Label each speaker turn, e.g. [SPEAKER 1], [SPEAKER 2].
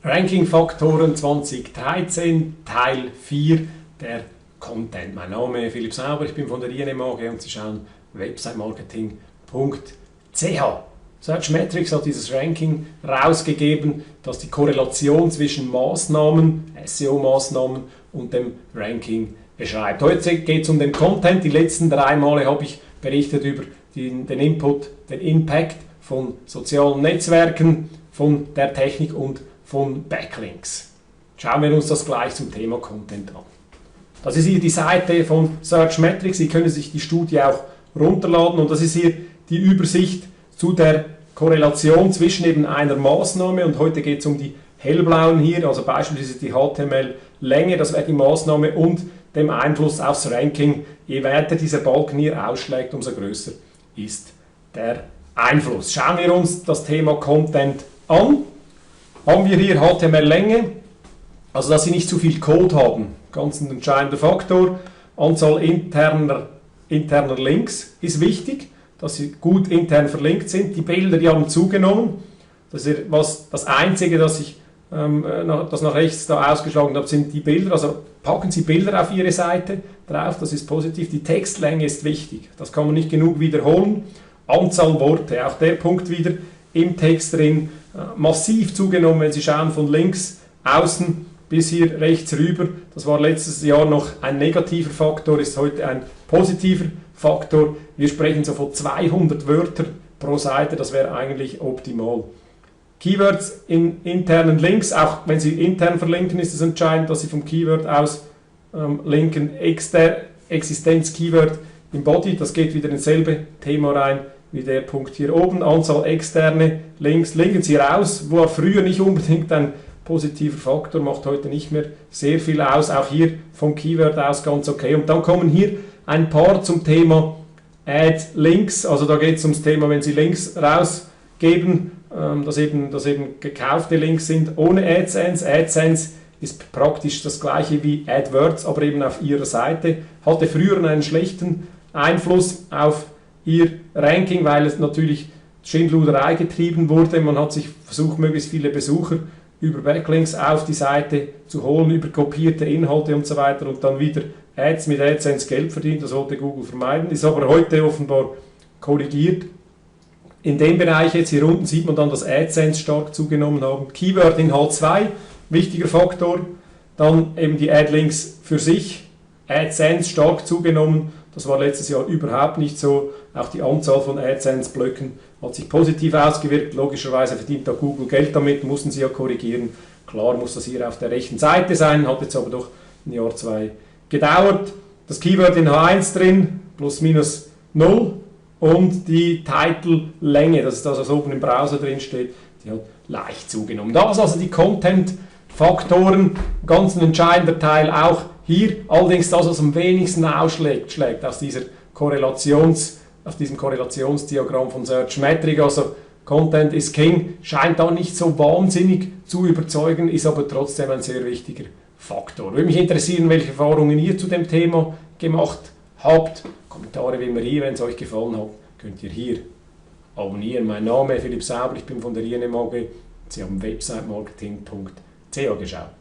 [SPEAKER 1] Ranking-Faktoren 2013, Teil 4, der Content. Mein Name ist Philipp Sauber, ich bin von der INM AG und Sie schauen websitemarketing.ch. Searchmetrics hat dieses Ranking rausgegeben, das die Korrelation zwischen Maßnahmen, SEO-Maßnahmen und dem Ranking beschreibt. Heute geht es um den Content. Die letzten 3 Male habe ich berichtet über den Input, den Impact von sozialen Netzwerken, von der Technik und von Backlinks. Schauen wir uns das gleich zum Thema Content an. Das ist hier die Seite von Searchmetrics. Sie können sich die Studie auch runterladen und das ist hier die Übersicht zu der Korrelation zwischen eben einer Maßnahme, und heute geht es um die hellblauen hier, also beispielsweise die HTML-Länge, das wäre die Maßnahme, und dem Einfluss aufs Ranking. Je weiter dieser Balken hier ausschlägt, umso größer ist der Einfluss. Schauen wir uns das Thema Content an. Haben wir hier HTML-Länge, also dass Sie nicht zu viel Code haben, ganz ein entscheidender Faktor. Anzahl interner Links ist wichtig, dass sie gut intern verlinkt sind. Die Bilder, die haben zugenommen. Das ist das Einzige, das nach rechts da ausgeschlagen habe, sind die Bilder. Also packen Sie Bilder auf Ihre Seite drauf, das ist positiv. Die Textlänge ist wichtig, das kann man nicht genug wiederholen. Anzahl Worte, auch der Punkt wieder im Text drin, massiv zugenommen, wenn Sie schauen von links außen bis hier rechts rüber. Das war letztes Jahr noch ein negativer Faktor, ist heute ein positiver Faktor. Wir sprechen so von 200 Wörtern pro Seite, das wäre eigentlich optimal. Keywords in internen Links, auch wenn Sie intern verlinken, ist es entscheidend, dass Sie vom Keyword aus linken. Existenz-Keyword im Body, das geht wieder ins selbe Thema rein wie der Punkt hier oben. Anzahl externe Links, linken Sie raus, war früher nicht unbedingt ein positiver Faktor, macht heute nicht mehr sehr viel aus, auch hier vom Keyword aus ganz okay. Und dann kommen hier ein paar zum Thema Add Links, also da geht es ums Thema, wenn Sie Links rausgeben, dass eben gekaufte Links sind ohne AdSense. AdSense ist praktisch das gleiche wie AdWords, aber eben auf Ihrer Seite. Hatte früher einen schlechten Einfluss auf Ihr Ranking, weil es natürlich Schindluderei getrieben wurde. Man hat sich versucht, möglichst viele Besucher über Backlinks auf die Seite zu holen, über kopierte Inhalte und so weiter und dann wieder Ads mit AdSense Geld verdient. Das wollte Google vermeiden, ist aber heute offenbar korrigiert. In dem Bereich jetzt hier unten sieht man dann, dass AdSense stark zugenommen haben. Keyword-Inhalt 2, wichtiger Faktor. Dann eben die Adlinks für sich. AdSense stark zugenommen. Das war letztes Jahr überhaupt nicht so. Auch die Anzahl von AdSense-Blöcken hat sich positiv ausgewirkt. Logischerweise verdient da Google Geld damit, mussten sie ja korrigieren. Klar muss das hier auf der rechten Seite sein, hat jetzt aber doch ein Jahr, 2 gedauert. Das Keyword in H1 drin, plus minus 0. Und die Title-Länge, das ist das, was oben im Browser drin steht, die hat leicht zugenommen. Das also die Content-Faktoren, ganz ein entscheidender Teil auch hier. Allerdings das, was am wenigsten ausschlägt aus diesem Korrelationsdiagramm von Searchmetrics, also Content is King, scheint da nicht so wahnsinnig zu überzeugen, ist aber trotzdem ein sehr wichtiger Faktor. Würde mich interessieren, welche Erfahrungen ihr zu dem Thema gemacht habt. Kommentare wie immer hier, wenn es euch gefallen hat, könnt ihr hier abonnieren. Mein Name ist Philipp Sauber, ich bin von der INM AG. Sie haben websitemarketing.ch geschaut.